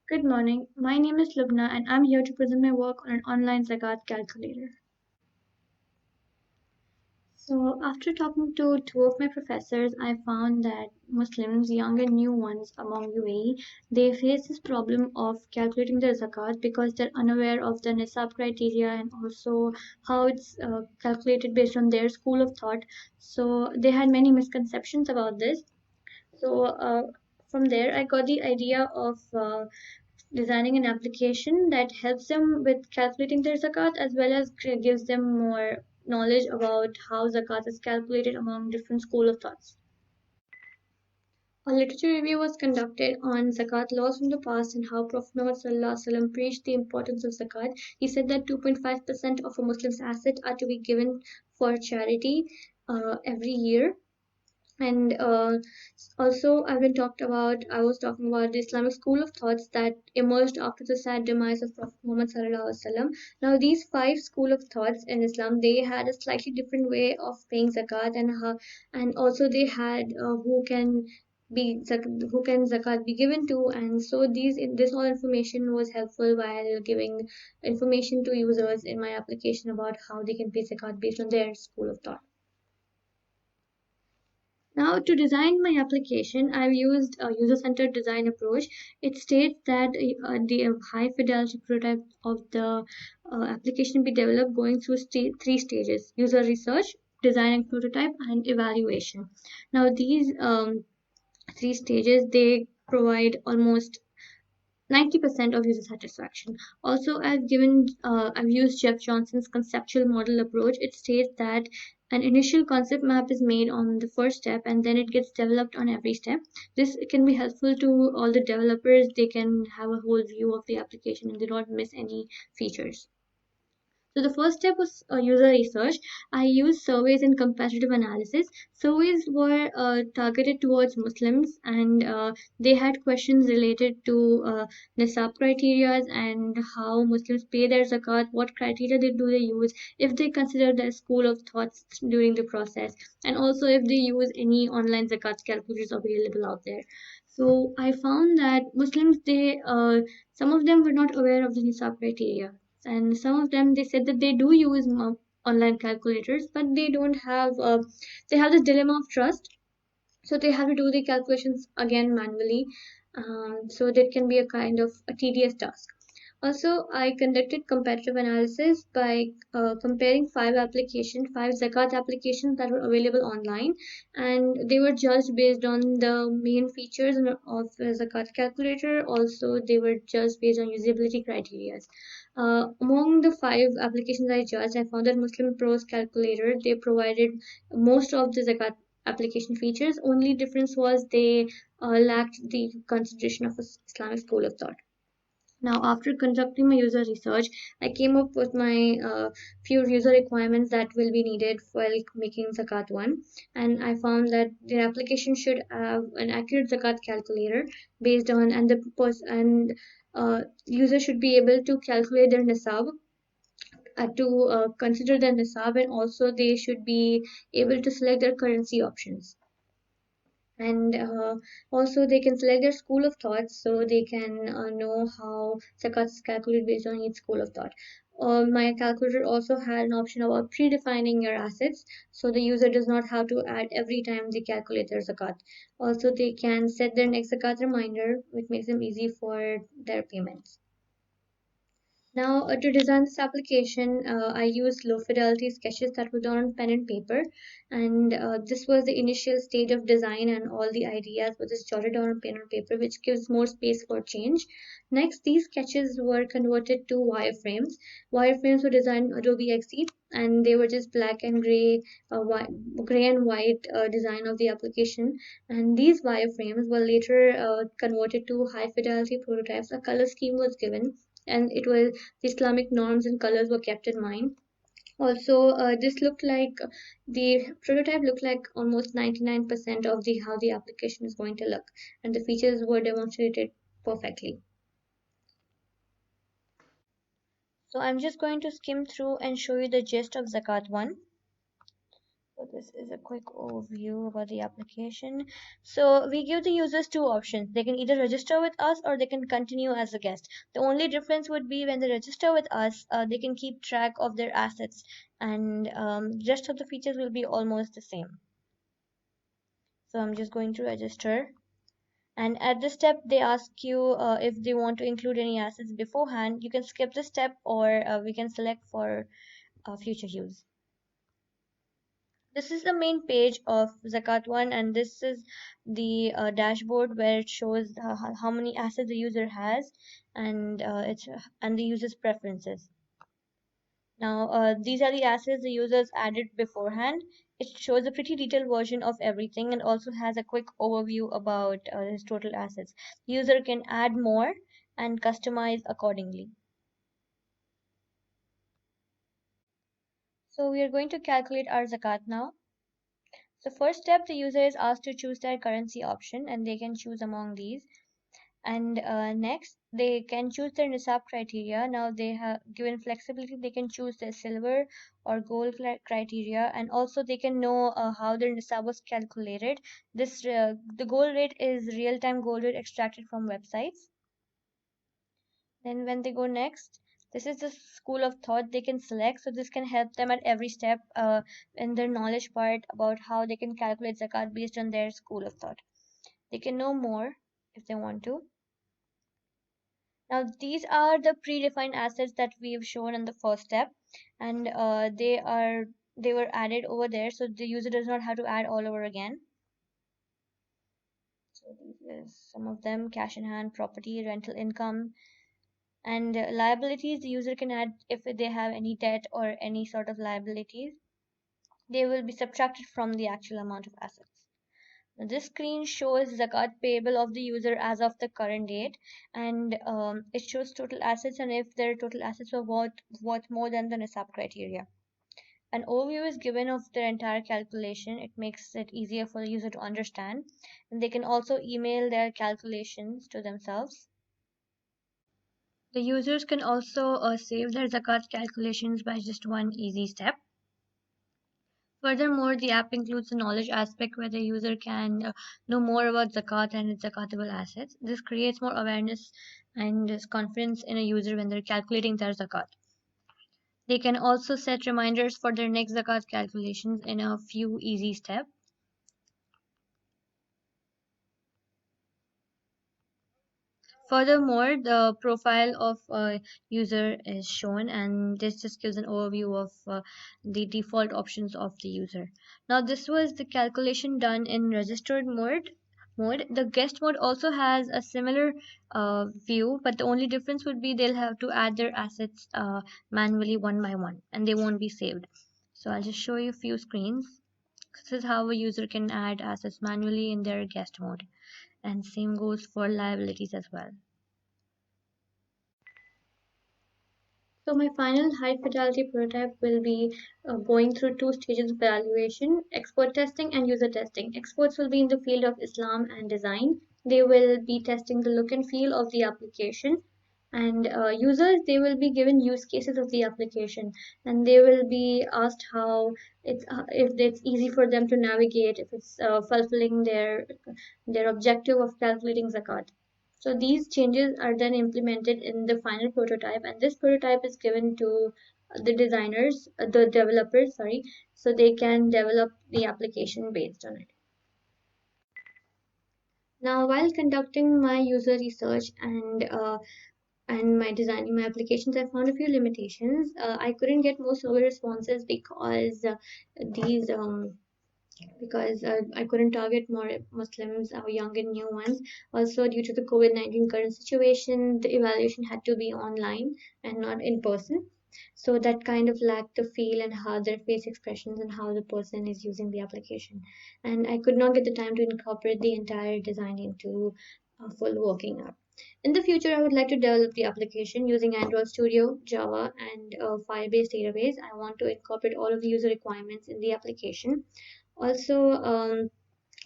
Good morning. My name is Lubna and I'm here to present my work on an online Zakat calculator. So, after talking to two of my professors, I found that Muslims, young and new ones among UAE, they face this problem of calculating their zakat because they're unaware of the nisab criteria and also how it's calculated based on their school of thought. So, they had many misconceptions about this. So, from there, I got the idea of designing an application that helps them with calculating their zakat as well as gives them more knowledge about how zakat is calculated among different school of thoughts. A literature review was conducted on zakat laws from the past and how Prophet Muhammad preached the importance of zakat. He said that 2.5% of a Muslim's assets are to be given for charity every year, and also I was talking about the Islamic school of thoughts that emerged after the sad demise of Prophet Muhammad sallallahu alaihi wasallam. Now these five school of thoughts in Islam, they had a slightly different way of paying zakat, and also they had who can zakat be given to, and so this all information was helpful while giving information to users in my application about how they can pay zakat based on their school of thought. Now, to design my application, I've used a user-centered design approach. It states that the high-fidelity prototype of the application be developed going through three stages: user research, design and prototype, and evaluation. Now, these three stages they provide almost 90% of user satisfaction. Also, I've used Jeff Johnson's conceptual model approach. It states that an initial concept map is made on the first step and then it gets developed on every step. This can be helpful to all the developers. They can have a whole view of the application and they don't miss any features. So the first step was user research. I used surveys and comparative analysis. Surveys were targeted towards Muslims, and they had questions related to nisab criteria and how Muslims pay their zakat, what criteria they use, if they consider their school of thoughts during the process, and also if they use any online zakat calculators available out there. So I found that Muslims, some of them were not aware of the nisab criteria, and some of them they said that they do use online calculators but they have this dilemma of trust, so they have to do the calculations again manually, so that can be a kind of a tedious task. Also, I conducted comparative analysis by comparing five zakat applications that were available online, and they were judged based on the main features of the zakat calculator. Also, they were judged based on usability criteria. Among the five applications I judged, I found that Muslim Pro's calculator they provided most of the zakat application features. Only difference was they lacked the consideration of Islamic school of thought. Now, after conducting my user research, I came up with my few user requirements that will be needed while making Zakat 1. And I found that the application should have an accurate Zakat calculator based on, and user should be able to calculate their nisab, to consider their nisab, and also they should be able to select their currency options, and also they can select their school of thought so they can know how zakat is calculated based on each school of thought. My calculator also had an option about predefining your assets, so the user does not have to add every time they calculate their zakat. Also, they can set their next zakat reminder, which makes them easy for their payments. Now, to design this application, I used low fidelity sketches that were done on pen and paper. And this was the initial stage of design, and all the ideas were just jotted down on pen and paper, which gives more space for change. Next, these sketches were converted to wireframes. Wireframes were designed in Adobe XD, and they were just black and gray and white design of the application. And these wireframes were later converted to high fidelity prototypes. A color scheme was given, and it was the Islamic norms and colors were kept in mind. Also, this looked like the prototype looked like almost 99% of the how the application is going to look, and the features were demonstrated perfectly. So I'm just going to skim through and show you the gist of Zakat 1. So this is a quick overview about the application. So we give the users two options. They can either register with us or they can continue as a guest. The only difference would be when they register with us, they can keep track of their assets, and rest of the features will be almost the same. So I'm just going to register. And at this step, they ask you if they want to include any assets beforehand. You can skip this step, or we can select for future use. This is the main page of Zakat one, and this is the dashboard where it shows how many assets the user has, and and the user's preferences. Now, these are the assets the users added beforehand. It shows a pretty detailed version of everything and also has a quick overview about his total assets. The user can add more and customize accordingly. So we are going to calculate our zakat now. So first step, the user is asked to choose their currency option and they can choose among these. And next, they can choose their nisab criteria. Now they have given flexibility. They can choose their silver or gold criteria, and also they can know how their nisab was calculated. The gold rate is real-time gold rate extracted from websites. Then when they go next, this is the school of thought they can select. So this can help them at every step in their knowledge part about how they can calculate zakat based on their school of thought. They can know more if they want to. Now these are the predefined assets that we've shown in the first step, and they were added over there, so the user does not have to add all over again. So these is some of them: cash in hand, property, rental income, and liabilities. The user can add if they have any debt or any sort of liabilities. They will be subtracted from the actual amount of assets. This screen shows zakat payable of the user as of the current date, and it shows total assets and if their total assets were worth more than the nisab criteria. An overview is given of their entire calculation. It makes it easier for the user to understand, and they can also email their calculations to themselves. The users can also save their zakat calculations by just one easy step. Furthermore, the app includes a knowledge aspect where the user can know more about zakat and its zakatable assets. This creates more awareness and confidence in a user when they're calculating their zakat. They can also set reminders for their next zakat calculations in a few easy steps. Furthermore, the profile of a user is shown, and this just gives an overview of the default options of the user. Now, this was the calculation done in registered mode. The guest mode also has a similar view, but the only difference would be they'll have to add their assets manually one by one, and they won't be saved. So I'll just show you a few screens. This is how a user can add assets manually in their guest mode, and same goes for liabilities as well. So my final high fidelity prototype will be going through two stages of evaluation: expert testing and user testing. Experts will be in the field of Islam and design. They will be testing the look and feel of the application. And users, they will be given use cases of the application, and they will be asked how it's if it's easy for them to navigate, if it's fulfilling their objective of calculating zakat. So these changes are then implemented in the final prototype, and this prototype is given to the developers, sorry, so they can develop the application based on it. Now, while conducting my user research and my designing my applications, I found a few limitations. I couldn't get more survey responses because I couldn't target more Muslims or young and new ones. Also, due to the COVID-19 current situation, the evaluation had to be online and not in person. So that kind of lacked the feel and how their face expressions and how the person is using the application. And I could not get the time to incorporate the entire design into a full working app. In the future, I would like to develop the application using Android Studio, Java, and a file-based database. I want to incorporate all of the user requirements in the application. Also,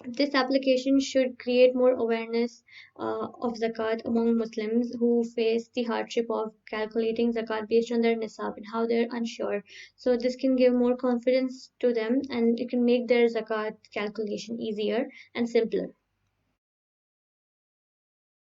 This application should create more awareness of zakat among Muslims who face the hardship of calculating zakat based on their nisab and how they're unsure. So this can give more confidence to them and it can make their zakat calculation easier and simpler.